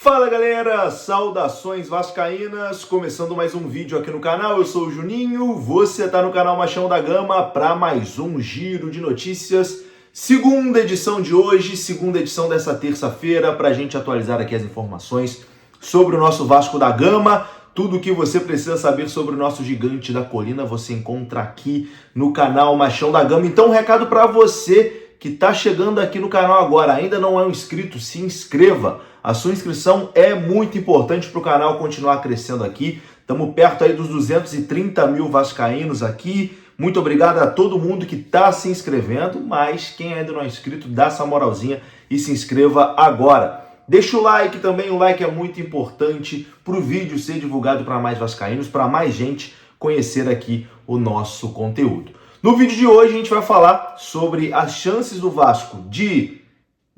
Fala galera, saudações vascaínas, começando mais um vídeo aqui no canal, eu sou o Juninho, você tá no canal Machão da Gama para mais um giro de notícias, segunda edição de hoje, segunda edição dessa terça-feira, pra gente atualizar aqui as informações sobre o nosso Vasco da Gama. Tudo o que você precisa saber sobre o nosso gigante da colina você encontra aqui no canal Machão da Gama. Então um recado para você que está chegando aqui no canal agora, ainda não é um inscrito, se inscreva. A sua inscrição é muito importante para o canal continuar crescendo aqui. Estamos perto aí dos 230 mil vascaínos aqui. Muito obrigado a todo mundo que está se inscrevendo, mas quem ainda não é inscrito, dá essa moralzinha e se inscreva agora. Deixa o like também, o like é muito importante para o vídeo ser divulgado para mais vascaínos, para mais gente conhecer aqui o nosso conteúdo. No vídeo de hoje a gente vai falar sobre as chances do Vasco de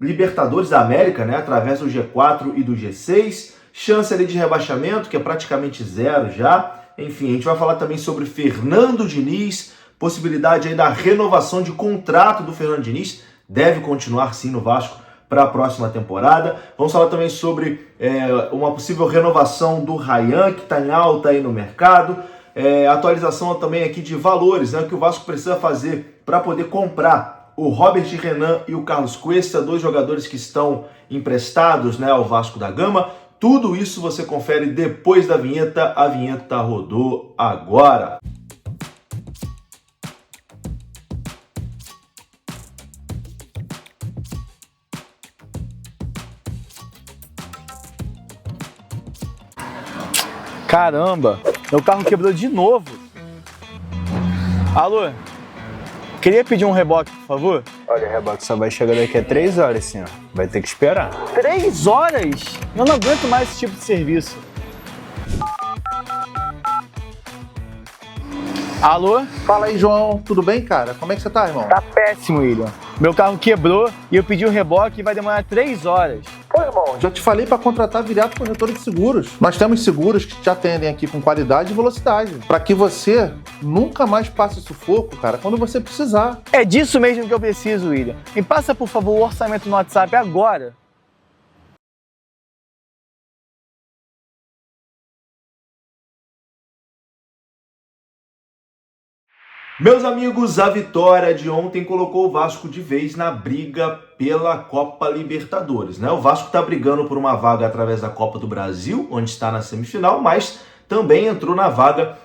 Libertadores da América, né, através do G4 e do G6, chance ali de rebaixamento, que é praticamente zero já. Enfim, a gente vai falar também sobre Fernando Diniz, possibilidade aí da renovação de contrato do Fernando Diniz, deve continuar sim no Vasco para a próxima temporada. Vamos falar também sobre uma possível renovação do Ryan, que está em alta aí no mercado. Atualização também aqui de valores, né, que o Vasco precisa fazer para poder comprar o Robert Renan e o Carlos Cuesta, dois jogadores que estão emprestados, né, ao Vasco da Gama. Tudo isso você confere depois da vinheta. A vinheta rodou agora. Caramba, meu carro quebrou de novo. Alô? Queria pedir um reboque, por favor? Olha, o reboque só vai chegar daqui a 3 horas, senhor. Vai ter que esperar. 3 horas? Eu não aguento mais esse tipo de serviço. Alô? Fala aí, João. Tudo bem, cara? Como é que você tá, irmão? Tá péssimo, William. Meu carro quebrou e eu pedi um reboque e vai demorar 3 horas. Pô, irmão, já te falei para contratar Viriato Corretora de Seguros. Nós temos seguros que te atendem aqui com qualidade e velocidade, para que você nunca mais passe sufoco, cara, quando você precisar. É disso mesmo que eu preciso, William. Me passa, por favor, o orçamento no WhatsApp agora. Meus amigos, a vitória de ontem colocou o Vasco de vez na briga pela Copa Libertadores, né? O Vasco está brigando por uma vaga através da Copa do Brasil, onde está na semifinal, mas também entrou na vaga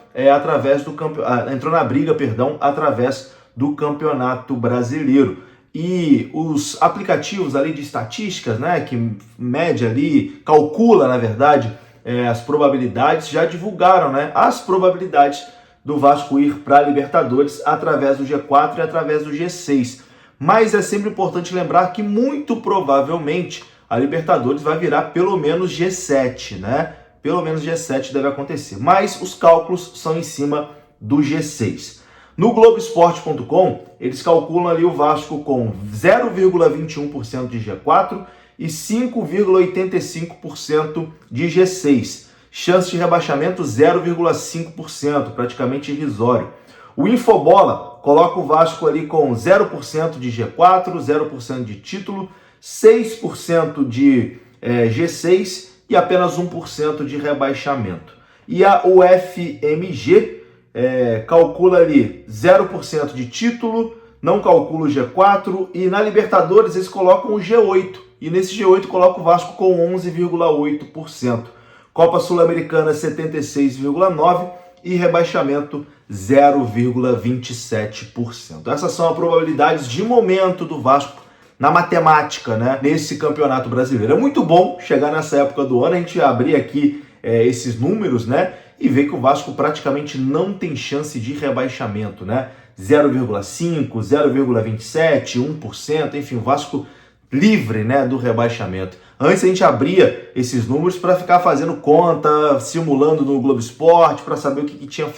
entrou na briga, através do Campeonato Brasileiro. E os aplicativos ali de estatísticas, né, que mede ali, calcula, na verdade, as probabilidades, já divulgaram, né, as probabilidades do Vasco ir para a Libertadores através do G4 e através do G6. Mas é sempre importante lembrar que muito provavelmente a Libertadores vai virar pelo menos G7, né? Pelo menos G7 deve acontecer. Mas os cálculos são em cima do G6. No Globoesporte.com, eles calculam ali o Vasco com 0,21% de G4 e 5,85% de G6. Chance de rebaixamento 0,5%, praticamente irrisório. O Infobola coloca o Vasco ali com 0% de G4, 0% de título, 6% de G6 e apenas 1% de rebaixamento. E a UFMG calcula ali 0% de título, não calcula o G4 e na Libertadores eles colocam o G8. E nesse G8 coloca o Vasco com 11,8%. Copa Sul-Americana 76,9% e rebaixamento 0,27%. Essas são as probabilidades de momento do Vasco na matemática, né, nesse Campeonato Brasileiro. É muito bom chegar nessa época do ano, a gente abrir aqui esses números, né, e ver que o Vasco praticamente não tem chance de rebaixamento, né? 0,5%, 0,27%, 1%, enfim, o Vasco livre, né, do rebaixamento. Antes a gente abria esses números para ficar fazendo conta, simulando no Globo Esporte, para saber o que tinha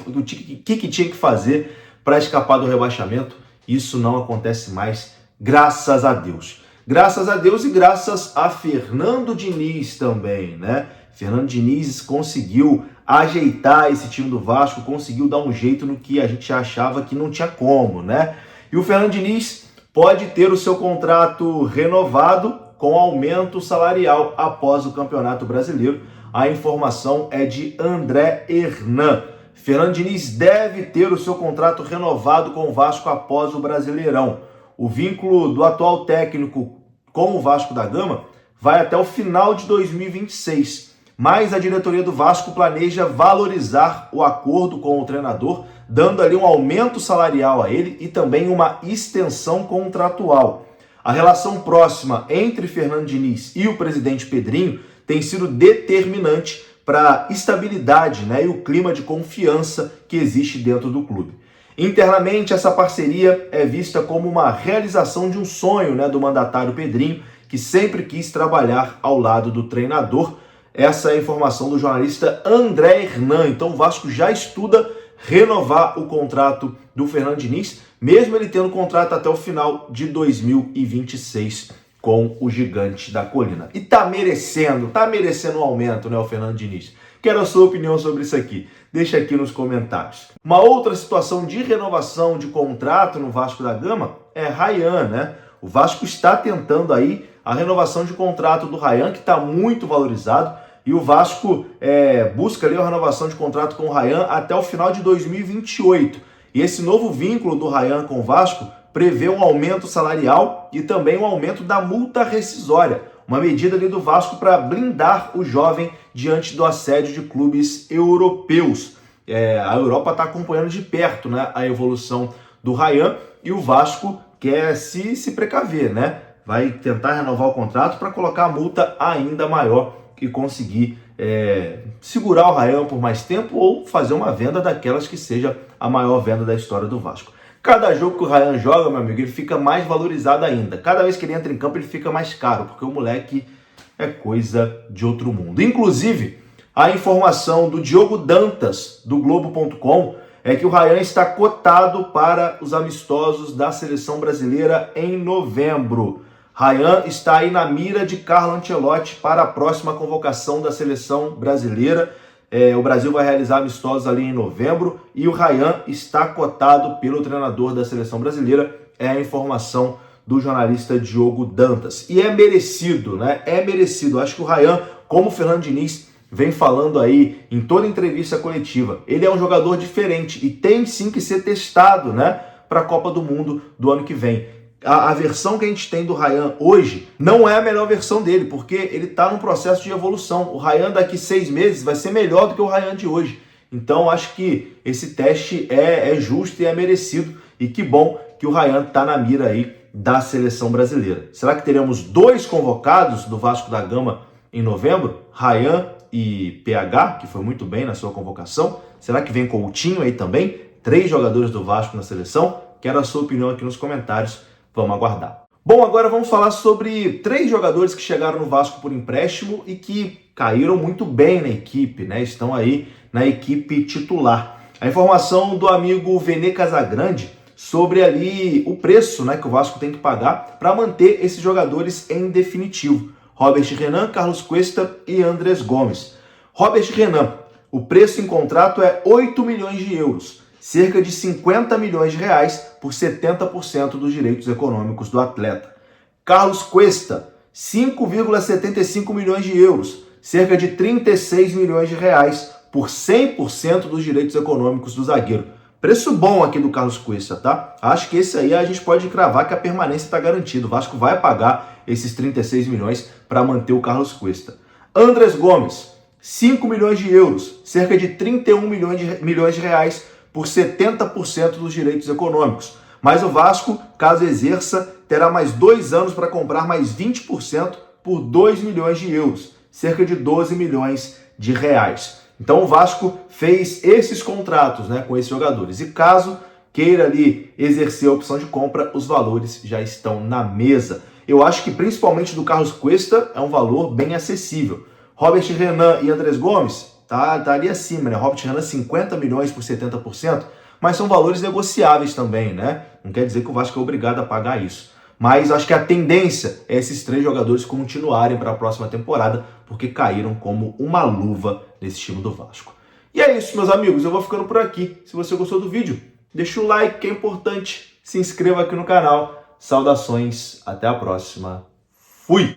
que fazer para escapar do rebaixamento. Isso não acontece mais, graças a Deus. Graças a Deus e graças a Fernando Diniz também, né? Fernando Diniz conseguiu ajeitar esse time do Vasco, conseguiu dar um jeito no que a gente achava que não tinha como, né? E o Fernando Diniz pode ter o seu contrato renovado com aumento salarial após o Campeonato Brasileiro. A informação é de André Hernan. Fernando Diniz deve ter o seu contrato renovado com o Vasco após o Brasileirão. O vínculo do atual técnico com o Vasco da Gama vai até o final de 2026, mas a diretoria do Vasco planeja valorizar o acordo com o treinador, dando ali um aumento salarial a ele e também uma extensão contratual. A relação próxima entre Fernando Diniz e o presidente Pedrinho tem sido determinante para a estabilidade, e o clima de confiança que existe dentro do clube. Internamente, essa parceria é vista como uma realização de um sonho, do mandatário Pedrinho, que sempre quis trabalhar ao lado do treinador. Essa é a informação do jornalista André Hernan. Então o Vasco já estuda renovar o contrato do Fernando Diniz, mesmo ele tendo contrato até o final de 2026 com o Gigante da Colina. E tá merecendo um aumento, o Fernando Diniz. Quero a sua opinião sobre isso aqui. Deixa aqui nos comentários. Uma outra situação de renovação de contrato no Vasco da Gama é Ryan, O Vasco está tentando aí a renovação de contrato do Ryan, que está muito valorizado, e o Vasco busca ali a renovação de contrato com o Ryan até o final de 2028. E esse novo vínculo do Ryan com o Vasco prevê um aumento salarial e também um aumento da multa rescisória, uma medida ali do Vasco para blindar o jovem diante do assédio de clubes europeus. A Europa está acompanhando de perto, a evolução do Ryan, e o Vasco quer se precaver, Vai tentar renovar o contrato para colocar a multa ainda maior e conseguir segurar o Ryan por mais tempo ou fazer uma venda daquelas que seja a maior venda da história do Vasco. Cada jogo que o Ryan joga, meu amigo, ele fica mais valorizado ainda. Cada vez que ele entra em campo, ele fica mais caro, porque o moleque é coisa de outro mundo. Inclusive, a informação do Diogo Dantas, do Globo.com, é que o Ryan está cotado para os amistosos da Seleção Brasileira em novembro. Ryan está aí na mira de Carlo Ancelotti para a próxima convocação da Seleção Brasileira. O Brasil vai realizar amistosos ali em novembro e o Ryan está cotado pelo treinador da Seleção Brasileira. É a informação do jornalista Diogo Dantas. E é merecido, É merecido. Acho que o Ryan, como o Fernando Diniz vem falando aí em toda entrevista coletiva, ele é um jogador diferente e tem sim que ser testado, para a Copa do Mundo do ano que vem. A versão que a gente tem do Ryan hoje não é a melhor versão dele, porque ele está num processo de evolução. O Ryan daqui 6 meses vai ser melhor do que o Ryan de hoje. Então acho que esse teste é justo e é merecido. E que bom que o Ryan está na mira aí da Seleção Brasileira. Será que teremos 2 convocados do Vasco da Gama em novembro? Ryan e PH, que foi muito bem na sua convocação. Será que vem Coutinho aí também? 3 jogadores do Vasco na seleção? Quero a sua opinião aqui nos comentários. Vamos aguardar. Bom, agora vamos falar sobre 3 jogadores que chegaram no Vasco por empréstimo e que caíram muito bem na equipe, Estão aí na equipe titular. A informação do amigo Vene Casagrande sobre ali o preço, que o Vasco tem que pagar para manter esses jogadores em definitivo. Robert Renan, Carlos Cuesta e Andrés Gomes. Robert Renan, o preço em contrato é 8 milhões de euros. Cerca de 50 milhões de reais por 70% dos direitos econômicos do atleta. Carlos Cuesta, 5,75 milhões de euros, cerca de 36 milhões de reais por 100% dos direitos econômicos do zagueiro. Preço bom aqui do Carlos Cuesta, tá? Acho que esse aí a gente pode cravar que a permanência está garantida. O Vasco vai pagar esses 36 milhões para manter o Carlos Cuesta. Andrés Gomes, 5 milhões de euros, cerca de 31 milhões de reais por 70% dos direitos econômicos. Mas o Vasco, caso exerça, terá mais 2 anos para comprar mais 20% por 2 milhões de euros, cerca de 12 milhões de reais. Então o Vasco fez esses contratos, com esses jogadores. E caso queira ali exercer a opção de compra, os valores já estão na mesa. Eu acho que principalmente do Carlos Cuesta é um valor bem acessível. Robert Renan e Andrés Gomes, tá ali acima, Robert Renan 50 milhões por 70%, mas são valores negociáveis também, Não quer dizer que o Vasco é obrigado a pagar isso. Mas acho que a tendência é esses 3 jogadores continuarem para a próxima temporada, porque caíram como uma luva nesse time do Vasco. E é isso, meus amigos, eu vou ficando por aqui. Se você gostou do vídeo, deixa o like, que é importante. Se inscreva aqui no canal. Saudações, até a próxima. Fui!